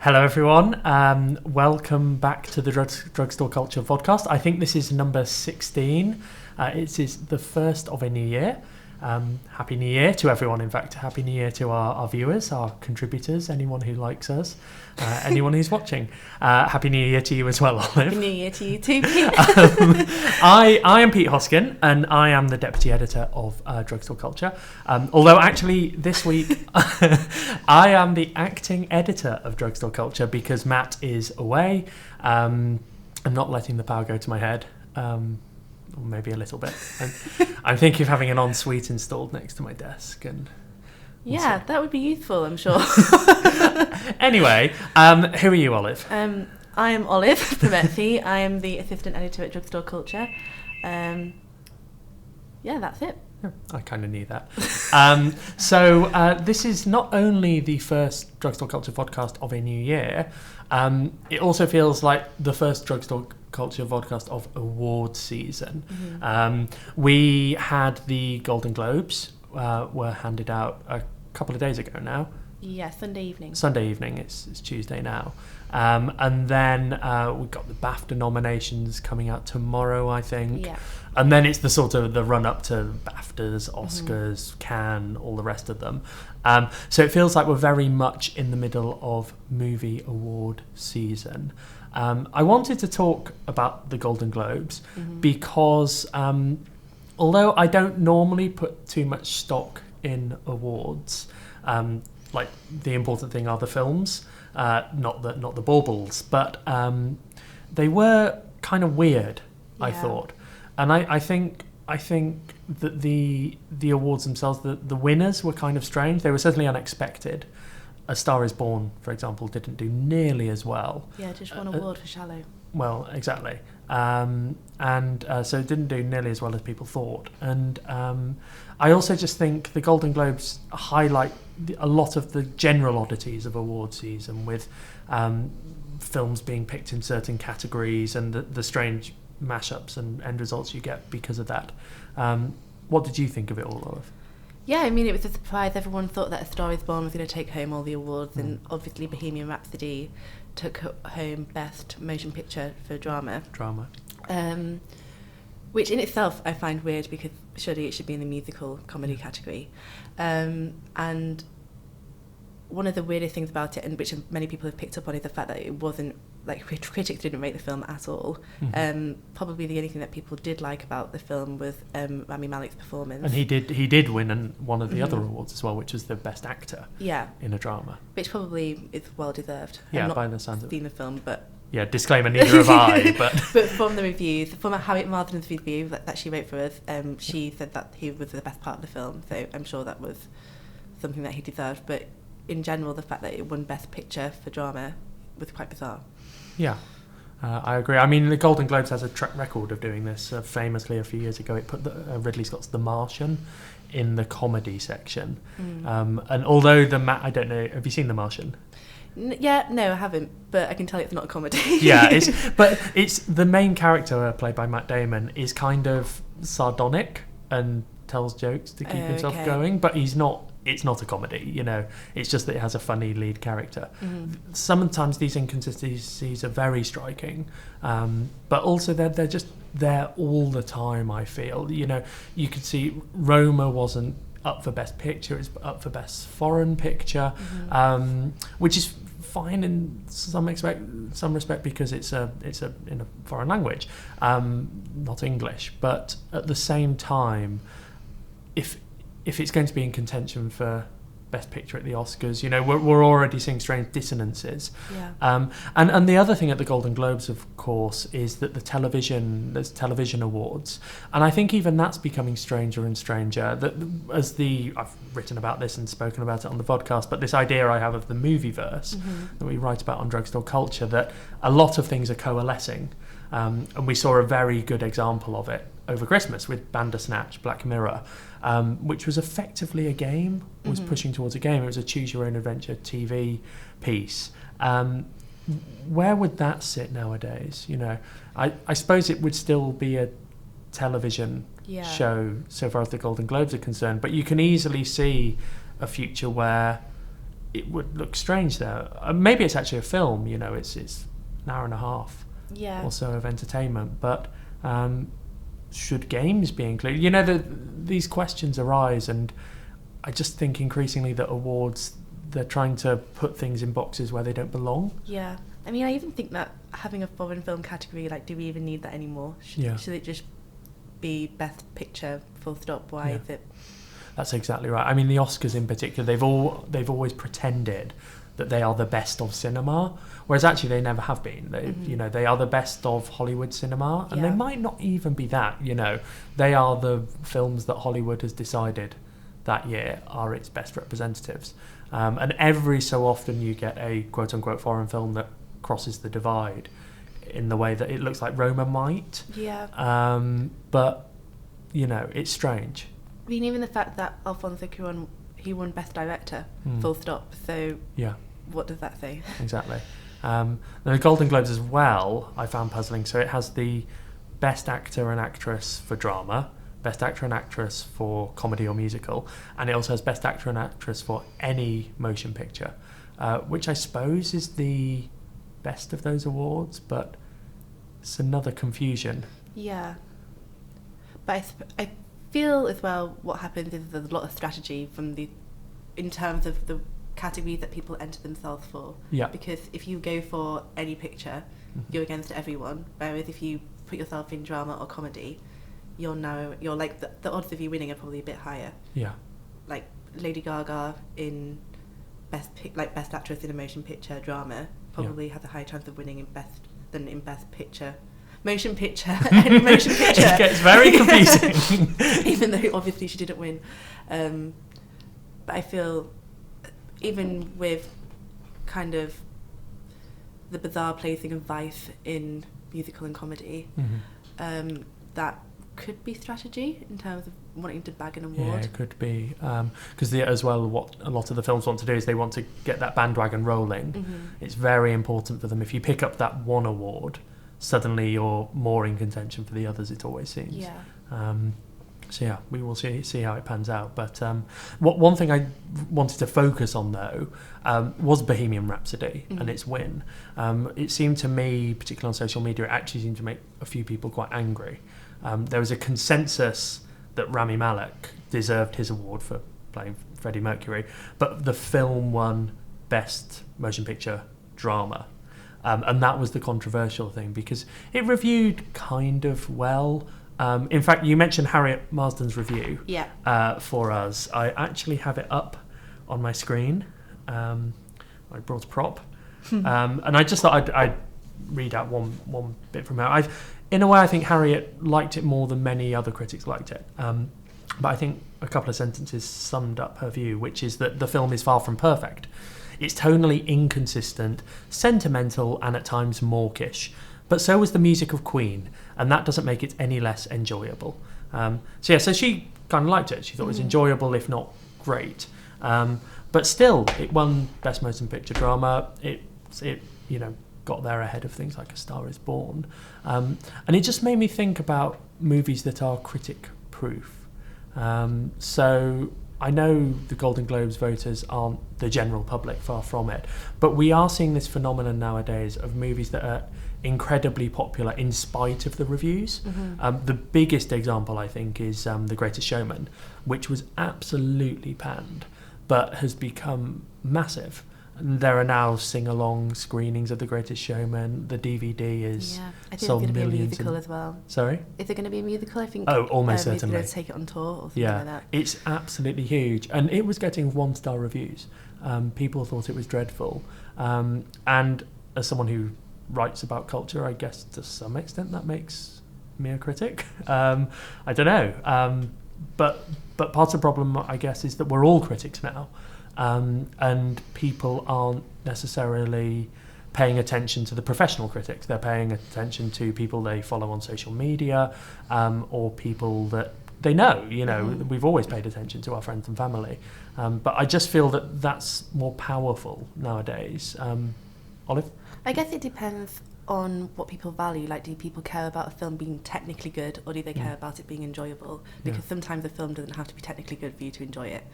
Hello everyone, welcome back to the Drugstore Culture vodcast. I think this is number 16. It is the first of a new year. Happy New Year to everyone, in fact. Happy New Year to our viewers, our contributors, anyone who likes us, anyone who's watching. Happy New Year to you as well, Olive. Happy New Year to you too, Pete. I am Pete Hoskin, and I am the Deputy Editor of Drugstore Culture. Although actually this week I am the Acting Editor of Drugstore Culture because Matt is away. I'm not letting the power go to my head. Or maybe a little bit. I'm thinking of having an ensuite installed next to my desk, and yeah, that would be useful, I'm sure. Anyway, who are you, Olive? I am Olive Promethy. I am the Assistant Editor at Drugstore Culture. Yeah, that's it. I kind of knew that. So this is not only the first Drugstore Culture podcast of a new year, it also feels like the first Drugstore Culture podcast of award season. Mm-hmm. We had the Golden Globes were handed out a couple of days ago now. Yeah, Sunday evening. It's Tuesday now. And then we've got the BAFTA nominations coming out tomorrow, I think. Yeah. And then it's the sort of the run up to BAFTAs, Oscars, Cannes, all the rest of them. So it feels like we're very much in the middle of movie award season. I wanted to talk about the Golden Globes because although I don't normally put too much stock in awards, like the important thing are the films, not the baubles, but they were kind of weird, I thought. And I think that the awards themselves, the winners were kind of strange. They were certainly unexpected. A Star is Born, for example, didn't do nearly as well. Yeah, just won an award for Shallow. Well, exactly. So it didn't do nearly as well as people thought. And I also just think the Golden Globes highlight a lot of the general oddities of award season, with films being picked in certain categories and the strange mashups and end results you get because of that. What did you think of it all, Olive? Yeah, I mean, it was a surprise. Everyone thought that A Star is Born was going to take home all the awards, and obviously Bohemian Rhapsody took home Best Motion Picture for Drama. Which in itself I find weird, because surely it should be in the musical comedy category. And one of the weirdest things about it, and which many people have picked up on, is the fact that it wasn't, like, critics didn't rate the film at all. Probably the only thing that people did like about the film was Rami Malek's performance. And he did win one of the other awards as well, which was the Best Actor in a drama. Which probably is well deserved. Yeah, I've by the sounds of it. Seen the film, but... Yeah, disclaimer, neither have I. But from the reviews, from Harriet Marsden's review that she wrote for us, she said that he was the best part of the film, so I'm sure that was something that he deserved. But in general, the fact that it won Best Picture for Drama was quite bizarre. Yeah, I agree. I mean, the Golden Globes has a track record of doing this. Famously, a few years ago, it put Ridley Scott's The Martian in the comedy section. And although I don't know, have you seen The Martian? No, I haven't, but I can tell it's not a comedy. Yeah, it's the main character, played by Matt Damon, is kind of sardonic and tells jokes to keep himself going, but it's not a comedy, you know. It's just that it has a funny lead character. Sometimes these inconsistencies are very striking, but also they're just there all the time, I feel. You know, you could see Roma wasn't up for Best Picture, it's up for Best Foreign Picture, which is fine in some respect because it's in a foreign language, not English. But at the same time, if it's going to be in contention for Best Picture at the Oscars, you know, we're already seeing strange dissonances. Yeah. And the other thing at the Golden Globes, of course, is that there's television awards, and I think even that's becoming stranger and stranger. That I've written about this and spoken about it on the podcast, but this idea I have of the movieverse that we write about on Drugstore Culture, that a lot of things are coalescing, and we saw a very good example of it over Christmas with Bandersnatch, Black Mirror, which was effectively a game, was pushing towards a game. It was a choose-your-own-adventure TV piece. Where would that sit nowadays? You know, I suppose it would still be a television show so far as the Golden Globes are concerned, but you can easily see a future where it would look strange there. Maybe it's actually a film, you know, it's an hour and a half or so of entertainment, but should games be included? You know, these questions arise, and I just think increasingly that awards, they're trying to put things in boxes where they don't belong. Yeah. I mean, I even think that having a foreign film category, like, do we even need that anymore? Should it just be Best Picture, full stop? Why is it? That's exactly right. I mean, the Oscars in particular, they've always pretended that they are the best of cinema, whereas actually they never have been. They, you know, they are the best of Hollywood cinema, and they might not even be that. You know, they are the films that Hollywood has decided that year are its best representatives. And every so often you get a quote-unquote foreign film that crosses the divide in the way that it looks like Roma might. Yeah. But, you know, it's strange. I mean, even the fact that Alfonso Cuarón, he won Best Director, full stop. So what does that say? Exactly. The Golden Globes as well, I found puzzling. So it has the Best Actor and Actress for Drama, Best Actor and Actress for Comedy or Musical, and it also has Best Actor and Actress for any motion picture, which I suppose is the best of those awards, but it's another confusion. Yeah. But I feel as well what happens is there's a lot of strategy in terms of the categories that people enter themselves for. Yeah. Because if you go for any picture, you're against everyone, whereas if you put yourself in drama or comedy, you're like the odds of you winning are probably a bit higher. Yeah. Like Lady Gaga in Best Actress in a Motion Picture Drama probably has a higher chance of winning in Best Picture. Motion Picture. It gets very confusing. Even though obviously she didn't win. But I feel even with kind of the bizarre placing of Vice in musical and comedy, that could be strategy in terms of wanting to bag an award. Yeah, it could be. Because as well, what a lot of the films want to do is they want to get that bandwagon rolling. It's very important for them. If you pick up that one award, suddenly you're more in contention for the others, it always seems. Yeah. So yeah, we will see how it pans out. But one thing I wanted to focus on though was Bohemian Rhapsody and its win. It seemed to me, particularly on social media, it actually seemed to make a few people quite angry. There was a consensus that Rami Malek deserved his award for playing Freddie Mercury, but the film won Best Motion Picture Drama. And that was the controversial thing because it reviewed kind of well. In fact, you mentioned Harriet Marsden's review for us. I actually have it up on my screen. I brought a prop. And I just thought I'd read out one bit from her. In a way, I think Harriet liked it more than many other critics liked it. But I think a couple of sentences summed up her view, which is that the film is far from perfect. It's tonally inconsistent, sentimental, and at times mawkish. But so was the music of Queen, and that doesn't make it any less enjoyable. So she kind of liked it. She thought it was enjoyable, if not great. But still, it won Best Motion Picture Drama. It got there ahead of things like A Star Is Born. And it just made me think about movies that are critic-proof. So I know the Golden Globes voters aren't the general public, far from it, but we are seeing this phenomenon nowadays of movies that are incredibly popular in spite of the reviews. The biggest example, I think, is The Greatest Showman, which was absolutely panned, but has become massive. And there are now sing-along screenings of The Greatest Showman. The DVD is I think sold it's going to be a millions. musical as well. Sorry? Is it going to be a musical? I think. Oh, almost certainly. Maybe they'll take it on tour or something like that. It's absolutely huge. And it was getting 1-star reviews. People thought it was dreadful. And as someone who writes about culture, I guess to some extent that makes me a critic. I don't know. But part of the problem, I guess, is that we're all critics now. And people aren't necessarily paying attention to the professional critics. They're paying attention to people they follow on social media, or people that they know. We've always paid attention to our friends and family. But I just feel that that's more powerful nowadays. Olive? I guess it depends on what people value. Like, do people care about a film being technically good, or do they care about it being enjoyable? Because sometimes a film doesn't have to be technically good for you to enjoy it.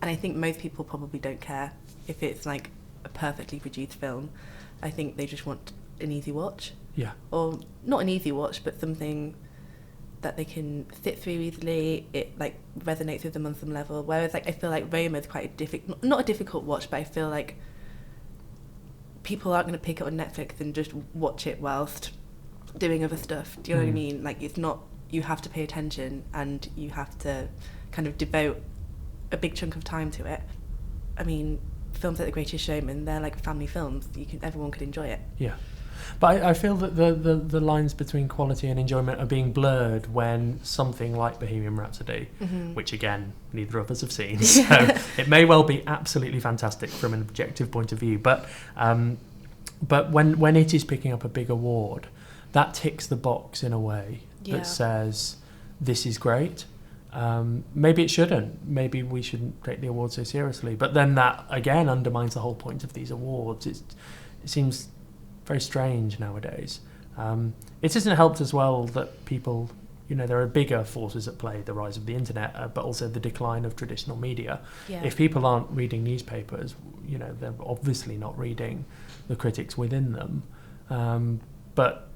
And I think most people probably don't care if it's like a perfectly produced film. I think they just want an easy watch. Yeah. Or not an easy watch, but something that they can sit through easily. It like resonates with them on some level. Whereas like I feel like Roma is quite not a difficult watch, but I feel like people aren't going to pick it on Netflix and just watch it whilst doing other stuff. Do you know what I mean? Like, it's not, you have to pay attention and you have to kind of devote a big chunk of time to it. I mean, films like The Greatest Showman, they're like family films. Everyone could enjoy it. Yeah. But I feel that the lines between quality and enjoyment are being blurred when something like Bohemian Rhapsody, which again, neither of us have seen, so it may well be absolutely fantastic from an objective point of view, but when it is picking up a big award, that ticks the box in a way that says, this is great. Maybe it shouldn't. Maybe we shouldn't take the award so seriously. But then that, again, undermines the whole point of these awards. It seems very strange nowadays. It isn't helped as well that people, there are bigger forces at play, the rise of the internet, but also the decline of traditional media. Yeah. If people aren't reading newspapers, they're obviously not reading the critics within them. But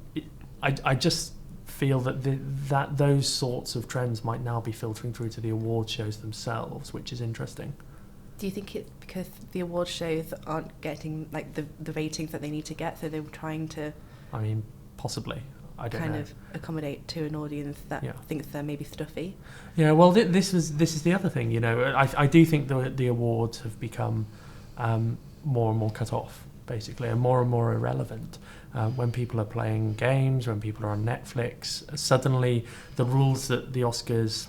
I just feel that those sorts of trends might now be filtering through to the award shows themselves, which is interesting. Do you think it's because the award shows aren't getting like the ratings that they need to get, so they're trying to? I mean, possibly. I don't know. Kind of accommodate to an audience that thinks they're maybe stuffy. Yeah. Well, this is the other thing. I do think the awards have become more and more cut off, basically, and more irrelevant. When people are playing games, when people are on Netflix, suddenly the rules that the Oscars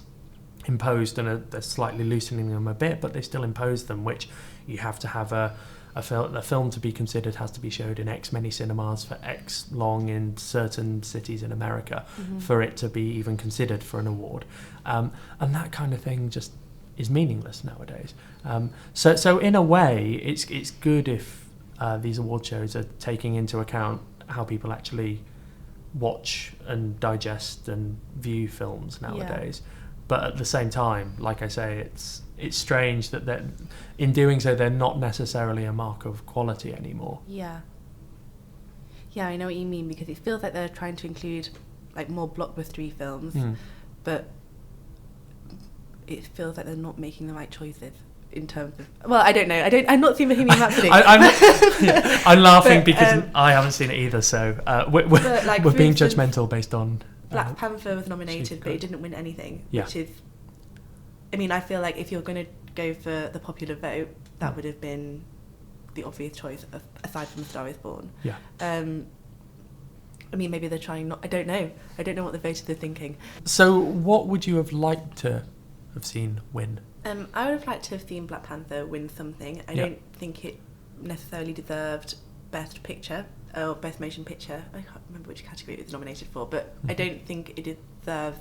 imposed, and they're slightly loosening them a bit, but they still impose them, which you have to have a film to be considered has to be showed in X many cinemas for X long in certain cities in America for it to be even considered for an award. And that kind of thing just is meaningless nowadays. So in a way, it's good if these award shows are taking into account how people actually watch and digest and view films nowadays. Yeah. But at the same time, like I say, it's strange that in doing so, they're not necessarily a mark of quality anymore. Yeah. Yeah, I know what you mean, because it feels like they're trying to include like more blockbustery films, but it feels like they're not making the right choices in terms of... Well, I don't know. I'm not seeing Bohemian Rhapsody. I'm laughing because I haven't seen it either, so we're being judgmental based on... Black Panther was nominated, but it didn't win anything, which is... I mean, I feel like if you're going to go for the popular vote, that would have been the obvious choice, aside from Star is Born. Yeah. I mean, maybe they're trying not... I don't know. I don't know what the voters are thinking. So what would you have liked to have seen win? I would have liked to have seen Black Panther win something. I don't think it necessarily deserved Best Picture or Best Motion Picture. I can't remember which category it was nominated for, but I don't think it deserves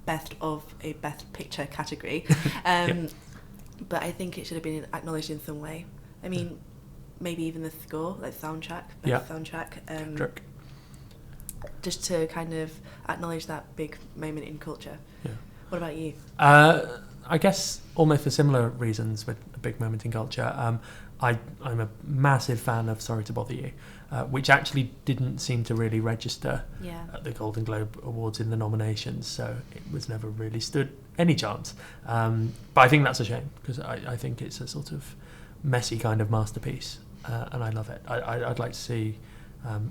Best of a Best Picture category. But I think it should have been acknowledged in some way. I mean, maybe even the score, like soundtrack, best soundtrack. Just to kind of acknowledge that big moment in culture. Yeah. What about you? I guess almost for similar reasons with a big moment in culture. I'm a massive fan of Sorry to Bother You, which actually didn't seem to really register at the Golden Globe Awards in the nominations, so it was never really stood any chance. But I think that's a shame, because I think it's a sort of messy kind of masterpiece, and I love it. I'd like to see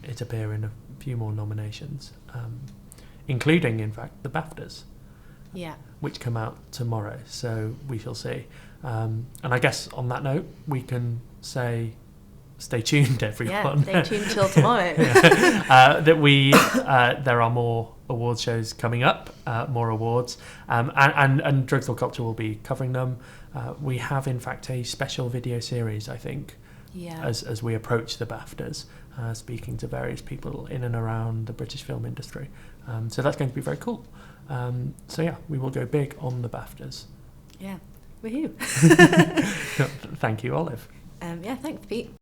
it appear in a few more nominations, including, in fact, the BAFTAs. Yeah. Which come out tomorrow, so we shall see. And I guess on that note, we can say, stay tuned, everyone. Yeah, stay tuned till tomorrow. There are more awards shows coming up, more awards, and Drugstore Culture will be covering them. We have, in fact, a special video series, I think, as we approach the BAFTAs, speaking to various people in and around the British film industry. So that's going to be very cool. So yeah, we will go big on the BAFTAs. Yeah, woohoo! Thank you, Olive. Yeah, thanks, Pete.